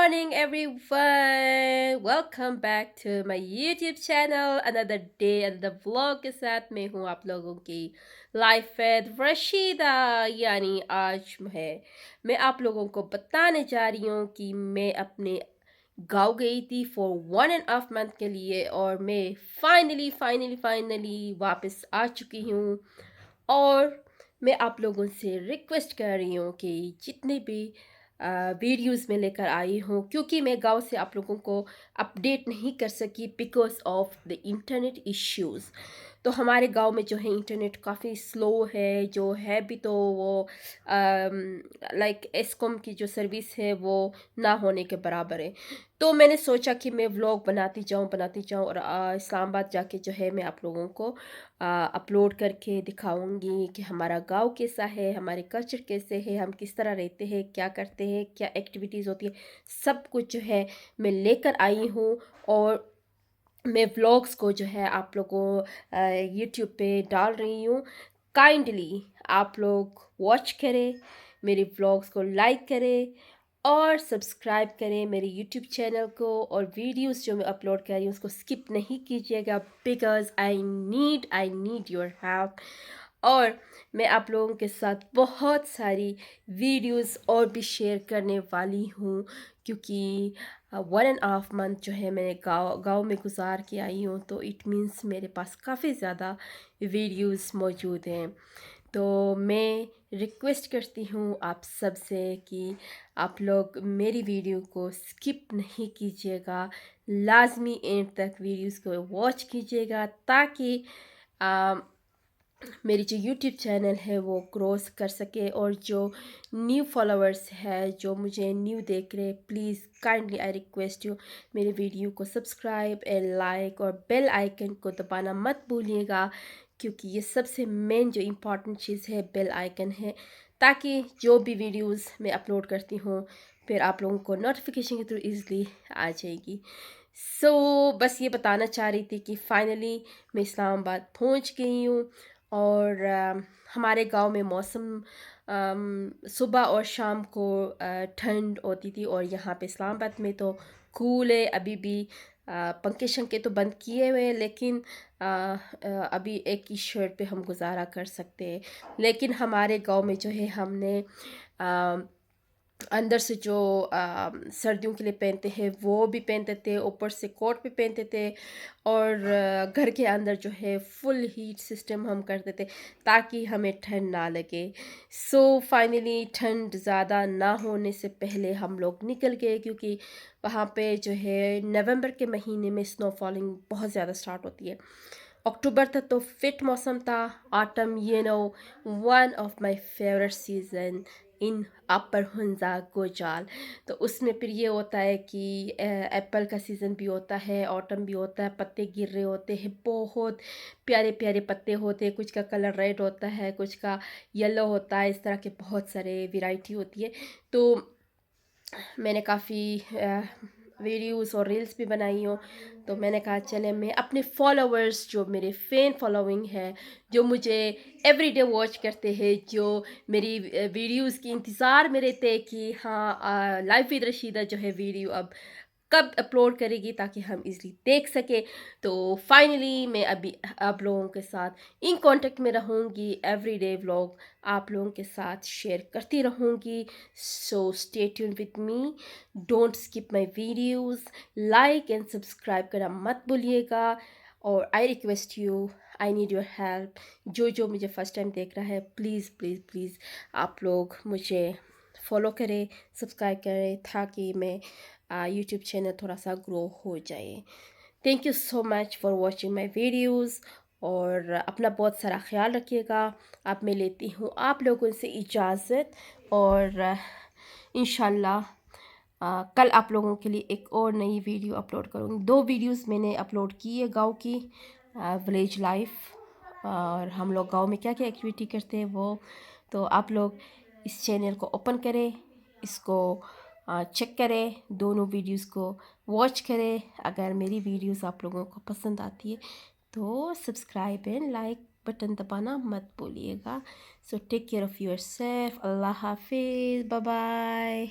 morning, everyone. Welcome back to my YouTube channel. Another day, another vlog के साथ मैं हूँ आप लोगों की लाइफ विद रशीदा। यानी आज मैं आप लोगों को बताने जा रही हूँ कि मैं अपने गाँव गई थी फॉर 1.5 मंथ के लिए और मैं फाइनली वापस आ चुकी हूँ। और मैं आप लोगों से रिक्वेस्ट कर रही हूँ कि जितने भी वीडियोस में लेकर आई हूँ, क्योंकि मैं गांव से आप लोगों को अपडेट नहीं कर सकी because of the internet issues. तो हमारे गांव में जो है इंटरनेट काफ़ी स्लो है, जो है भी तो वो लाइक एस्कॉम की जो सर्विस है वो ना होने के बराबर है। तो मैंने सोचा कि मैं व्लॉग बनाती जाऊँ और इस्लामाबाद जाके जो है मैं आप लोगों को अपलोड करके दिखाऊंगी कि हमारा गांव कैसा है, हमारे कल्चर कैसे है, हम किस तरह रहते हैं, क्या करते हैं, क्या एक्टिविटीज़ होती है, सब कुछ जो है मैं लेकर आई हूँ। और मैं व्लॉग्स को जो है आप लोगों यूट्यूब पे डाल रही हूँ। काइंडली आप लोग वॉच करें, मेरे व्लॉग्स को लाइक करें और सब्सक्राइब करें मेरे यूट्यूब चैनल को। और वीडियोस जो मैं अपलोड कर रही हूँ उसको स्किप नहीं कीजिएगा because I need your help. और मैं आप लोगों के साथ बहुत सारी वीडियोस और भी शेयर करने वाली हूँ, क्योंकि 1.5 मंथ जो है मैंने गाँव में गुजार के आई हूँ, तो इट मीन्स मेरे पास काफ़ी ज़्यादा वीडियोस मौजूद हैं। तो मैं रिक्वेस्ट करती हूँ आप सब से कि आप लोग मेरी वीडियो को स्किप नहीं कीजिएगा, लाजमी एंड तक वीडियोस को वॉच कीजिएगा ताकि मेरी जो यूट्यूब चैनल है वो ग्रोस कर सके। और जो न्यू फॉलोअर्स है जो मुझे न्यू देख रहे, please kindly I request you मेरे वीडियो को सब्सक्राइब एंड लाइक और बेल आइकन को दबाना मत भूलिएगा, क्योंकि ये सबसे मेन जो इम्पोर्टेंट चीज़ है बेल आइकन है, ताकि जो भी वीडियोस मैं अपलोड करती हूँ फिर आप लोगों को नोटिफिकेशन के थ्रू ईज़िली आ जाएगी। बस ये बताना चाह रही थी कि फाइनली मैं इस्लामाबाद पहुंच गई हूँ। और हमारे गांव में मौसम सुबह और शाम को ठंड होती थी, और यहाँ पे इस्लामाबाद में तो कूल है अभी भी। पंखे शंखे तो बंद किए हुए हैं, लेकिन अभी एक ही शर्ट पे हम गुजारा कर सकते हैं। लेकिन हमारे गांव में जो है हमने अंदर से जो सर्दियों के लिए पहनते हैं वो भी पहनते थे, ऊपर से कोट भी पहनते थे। और घर के अंदर जो है फुल हीट सिस्टम हम करते थे ताकि हमें ठंड ना लगे। फाइनली ठंड ज़्यादा ना होने से पहले हम लोग निकल गए, क्योंकि वहाँ पे जो है नवंबर के महीने में स्नोफॉलिंग बहुत ज़्यादा स्टार्ट होती है। अक्टूबर तक तो फिट मौसम था। Autumn, one of my favourite season in upper Hunza Gojal. तो उसमें फिर ये होता है कि एप्पल का सीज़न भी होता है, ऑटम भी होता है, पत्ते गिर रहे होते हैं, बहुत प्यारे प्यारे पत्ते होते हैं, कुछ का कलर रेड होता है, कुछ का येलो होता है, इस तरह के बहुत सारे वैरायटी होती है। तो मैंने काफ़ी वीडियोस और रील्स भी बनाई हूँ। तो मैंने कहा चले मैं अपने फॉलोअर्स, जो मेरे फ़ैन फॉलोइंग है, जो मुझे एवरीडे वॉच करते हैं, जो मेरी वीडियोस की इंतज़ार में रहते हैं कि हाँ लाइफ विद रशीदा जो है वीडियो अब कब अपलोड करेगी ताकि हम इजली देख सके। तो फाइनली मैं अभी आप लोगों के साथ इन कांटेक्ट में रहूँगी, एवरीडे व्लॉग आप लोगों के साथ शेयर करती रहूँगी। Stay tune with me, don't skip my videos, like and subscribe करना मत भूलिएगा। और I request you, I need your help. जो मुझे फ़र्स्ट टाइम देख रहा है, प्लीज़ प्लीज़ प्लीज़ आप लोग मुझे फॉलो करें, सब्सक्राइब करें, ताकि मैं यूट्यूब चैनल थोड़ा सा ग्रो हो जाए। Thank you so much for watching my videos. और अपना बहुत सारा ख्याल रखिएगा। अब मैं लेती हूँ आप लोगों से इजाज़त। और इंशाल्लाह कल आप लोगों के लिए एक और नई वीडियो अपलोड करूँगी। 2 वीडियोस मैंने अपलोड की है गांव की, विलेज लाइफ और हम लोग गांव में क्या क्या एक्टिविटी करते हैं वो। तो आप लोग इस चैनल को ओपन करें, इसको चेक करें, दोनों वीडियोस को वॉच करें। अगर मेरी वीडियोस आप लोगों को पसंद आती है तो सब्सक्राइब एंड लाइक बटन दबाना मत भूलिएगा। So take care of yourself. Allah हाफिज़, बाय बाय।